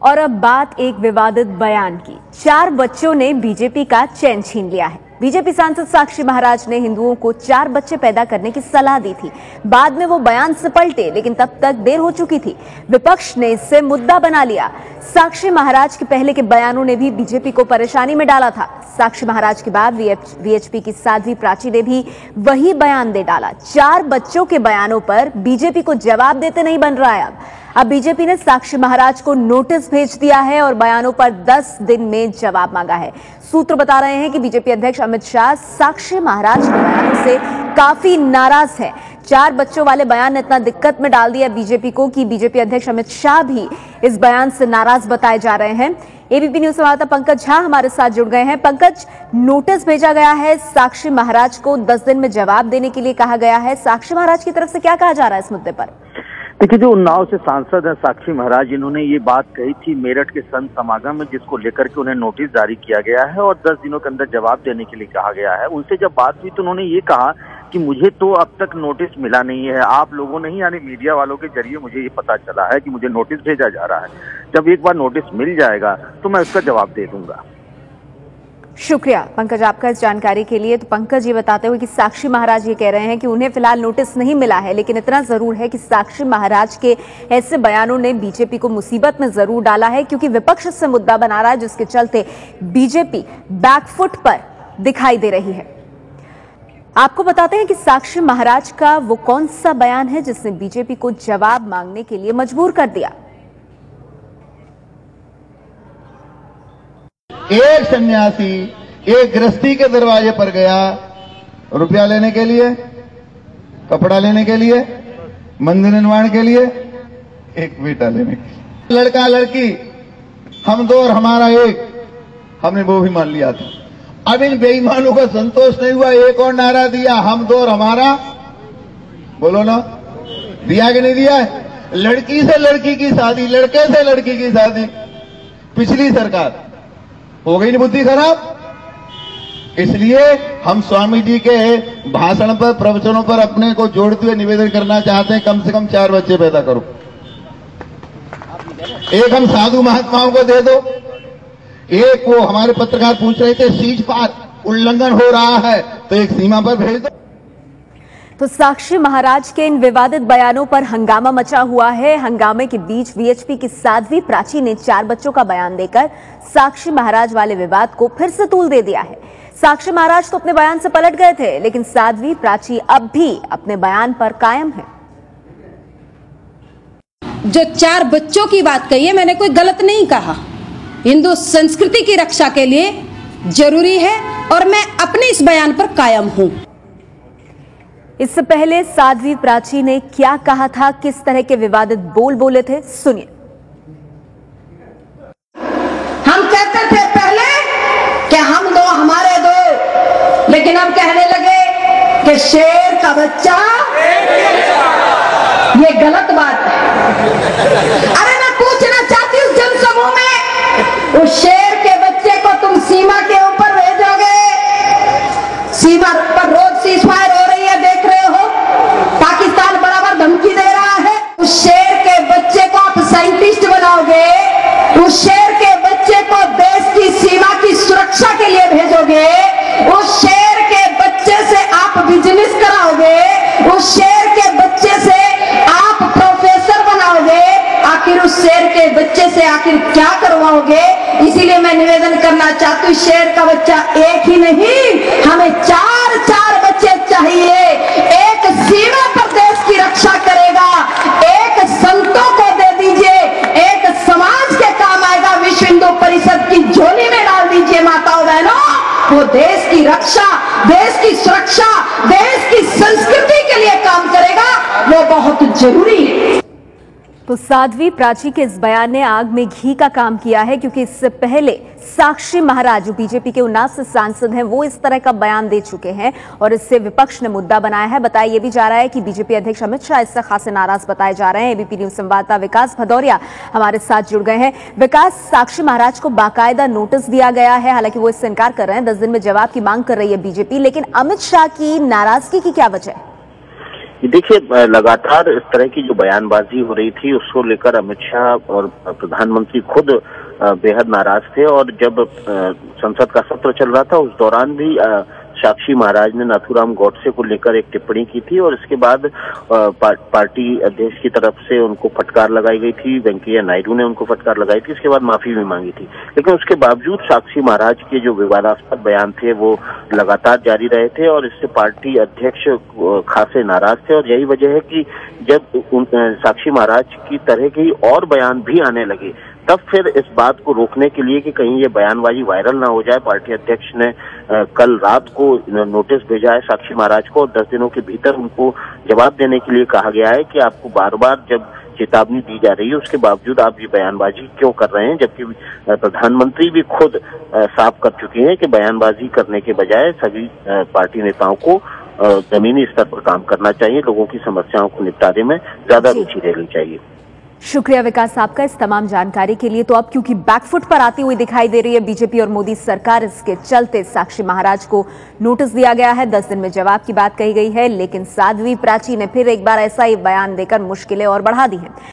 और अब बात एक विवादित बयान की। 4 बच्चों ने बीजेपी का चैन छीन लिया है। बीजेपी सांसद साक्षी महाराज ने हिंदुओं को 4 बच्चे पैदा करने की सलाह दी थी। बाद में वो बयान से पलटे, लेकिन तब तक देर हो चुकी थी। विपक्ष ने इससे मुद्दा बना लिया। साक्षी महाराज के पहले के बयानों ने भी बीजेपी को परेशानी में डाला था। साक्षी महाराज के बाद वीएचपी की साध्वी प्राची ने भी वही बयान दे डाला। 4 बच्चों के बयानों पर बीजेपी को जवाब देते नहीं बन रहा है। अब बीजेपी ने साक्षी महाराज को नोटिस भेज दिया है और बयानों पर 10 दिन में जवाब मांगा है। सूत्र बता रहे हैं कि बीजेपी अध्यक्ष अमित शाह साक्षी महाराज के बयानों से काफी नाराज है। 4 बच्चों वाले बयान ने इतना दिक्कत में डाल दिया बीजेपी को कि बीजेपी अध्यक्ष अमित शाह भी इस बयान से नाराज बताए जा रहे हैं। एबीपी न्यूज संवाददाता पंकज झा हमारे साथ जुड़ गए हैं। पंकज, नोटिस भेजा गया है, साक्षी महाराज को 10 दिन में जवाब देने के लिए कहा गया है। साक्षी महाराज की तरफ से क्या कहा जा रहा है इस मुद्दे पर? देखिए, जो उन्नाव से सांसद है साक्षी महाराज, इन्होंने ये बात कही थी मेरठ के संत समागम में, जिसको लेकर के उन्हें नोटिस जारी किया गया है और 10 दिनों के अंदर जवाब देने के लिए कहा गया है। उनसे जब बात हुई तो उन्होंने ये कहा कि मुझे तो अब तक नोटिस मिला नहीं है, आप लोगों ने ही यानी मीडिया वालों के जरिए मुझे ये पता चला है कि मुझे नोटिस भेजा जा रहा है। जब एक बार नोटिस मिल जाएगा तो मैं उसका जवाब दे दूंगा। शुक्रिया पंकज आपका इस जानकारी के लिए। तो पंकज ये बताते हुए कि साक्षी महाराज ये कह रहे हैं कि उन्हें फिलहाल नोटिस नहीं मिला है, लेकिन इतना जरूर है कि साक्षी महाराज के ऐसे बयानों ने बीजेपी को मुसीबत में जरूर डाला है, क्योंकि विपक्ष इससे मुद्दा बना रहा है, जिसके चलते बीजेपी बैकफुट पर दिखाई दे रही है। आपको बताते हैं कि साक्षी महाराज का वो कौन सा बयान है जिसने बीजेपी को जवाब मांगने के लिए मजबूर कर दिया। एक सन्यासी एक गृहस्थी के दरवाजे पर गया रुपया लेने के लिए, कपड़ा लेने के लिए, मंदिर निर्माण के लिए, एक बेटा लेने के लिए। लड़का लड़की हम दो और हमारा एक, हमने वो भी मान लिया था। अब इन बेईमानों को संतोष नहीं हुआ, एक और नारा दिया, हम दो और हमारा। बोलो ना, दिया कि नहीं दिया है? लड़की से लड़की की शादी, लड़के से लड़की की शादी। पिछली सरकार हो गई नहीं बुद्धि खराब। इसलिए हम स्वामी जी के भाषण पर, प्रवचनों पर अपने को जोड़ते हुए निवेदन करना चाहते हैं, कम से कम 4 बच्चे पैदा करो। एक हम साधु महात्माओं को दे दो, एक वो हमारे पत्रकार पूछ रहे थे सीज पार उल्लंघन हो रहा है तो एक सीमा पर भेज दो। तो साक्षी महाराज के इन विवादित बयानों पर हंगामा मचा हुआ है। हंगामे के बीच वीएचपी की साध्वी प्राची ने 4 बच्चों का बयान देकर साक्षी महाराज वाले विवाद को फिर से तूल दे दिया है। साक्षी महाराज तो अपने बयान से पलट गए थे, लेकिन साध्वी प्राची अब भी अपने बयान पर कायम है। जो 4 बच्चों की बात कही है, मैंने कोई गलत नहीं कहा। हिंदू संस्कृति की रक्षा के लिए जरूरी है और मैं अपने इस बयान पर कायम हूं। इससे पहले साध्वी प्राची ने क्या कहा था, किस तरह के विवादित बोल बोले थे, सुनिए। हम कहते थे पहले कि हम दो हमारे दो, लेकिन हम कहने लगे कि शेर का बच्चा, ये गलत बात है। अरे मैं पूछना चाहती हूँ जनसमूह में, उस शेर के बच्चे को तुम सीमा के ऊपर भेजोगे? सीमा पर रोज सीजफायर हो रही है, देख रहे हो, पाकिस्तान बराबर धमकी दे रहा है। उस शेर के बच्चे को आप साइंटिस्ट बनाओगे? उस शेर के बच्चे को देश की सीमा की सुरक्षा के लिए भेजोगे? उस शेर के बच्चे से आप बिजनेस कराओगे? उस शेर के बच्चे से आप प्रोफेसर बनाओगे? आखिर उस शेर के बच्चे से आखिर क्या करवाओगे? इसीलिए मैं निवेदन करना चाहती हूँ, शेर का बच्चा एक ही नहीं, हमें 4 बच्चे चाहिए। एक सीमा पर देश की रक्षा करेगा, एक संतों को दे दीजिए, एक समाज के काम आएगा, विश्व हिंदू परिषद की झोली में डाल दीजिए माताओं बहनों। वो देश की रक्षा, देश की सुरक्षा, देश की संस्कृति के लिए काम करेगा, वो बहुत जरूरी है। तो साध्वी प्राची के इस बयान ने आग में घी का काम किया है, क्योंकि इससे पहले साक्षी महाराज जो बीजेपी के उन्नाव से सांसद हैं, वो इस तरह का बयान दे चुके हैं और इससे विपक्ष ने मुद्दा बनाया है। बताया यह भी जा रहा है कि बीजेपी अध्यक्ष अमित शाह इससे खासे नाराज बताए जा रहे हैं। एबीपी न्यूज संवाददाता विकास भदौरिया हमारे साथ जुड़ गए हैं। विकास, साक्षी महाराज को बाकायदा नोटिस दिया गया है, हालांकि वो इससे इनकार कर रहे हैं। 10 दिन में जवाब की मांग कर रही है बीजेपी, लेकिन अमित शाह की नाराजगी की क्या वजह है? देखिए, लगातार इस तरह की जो बयानबाजी हो रही थी उसको लेकर अमित शाह और प्रधानमंत्री खुद बेहद नाराज थे। और जब संसद का सत्र चल रहा था उस दौरान भी साक्षी महाराज ने नाथूराम गौडसे को लेकर एक टिप्पणी की थी और इसके बाद पार्टी अध्यक्ष की तरफ से उनको फटकार लगाई गई थी। वेंकैया नायडू ने उनको फटकार लगाई थी, इसके बाद माफी भी मांगी थी। लेकिन उसके बावजूद साक्षी महाराज के जो विवादास्पद बयान थे वो लगातार जारी रहे थे और इससे पार्टी अध्यक्ष खासे नाराज थे। और यही वजह है कि जब साक्षी महाराज की तरह के और बयान भी आने लगे तब फिर इस बात को रोकने के लिए कि कहीं ये बयानबाजी वायरल ना हो जाए, पार्टी अध्यक्ष ने कल रात को नोटिस भेजा है साक्षी महाराज को और 10 दिनों के भीतर उनको जवाब देने के लिए कहा गया है कि आपको बार बार जब चेतावनी दी जा रही है उसके बावजूद आप ये बयानबाजी क्यों कर रहे हैं, जबकि प्रधानमंत्री भी खुद साफ कर चुके हैं कि बयानबाजी करने के बजाय सभी पार्टी नेताओं को जमीनी स्तर पर काम करना चाहिए, लोगों की समस्याओं को निपटाने में ज्यादा रुचि लेनी चाहिए। शुक्रिया विकास आपका इस तमाम जानकारी के लिए। तो अब क्योंकि बैकफुट पर आती हुई दिखाई दे रही है बीजेपी और मोदी सरकार, इसके चलते साक्षी महाराज को नोटिस दिया गया है, 10 दिन में जवाब की बात कही गई है। लेकिन साध्वी प्राची ने फिर एक बार ऐसा ही बयान देकर मुश्किलें और बढ़ा दी हैं।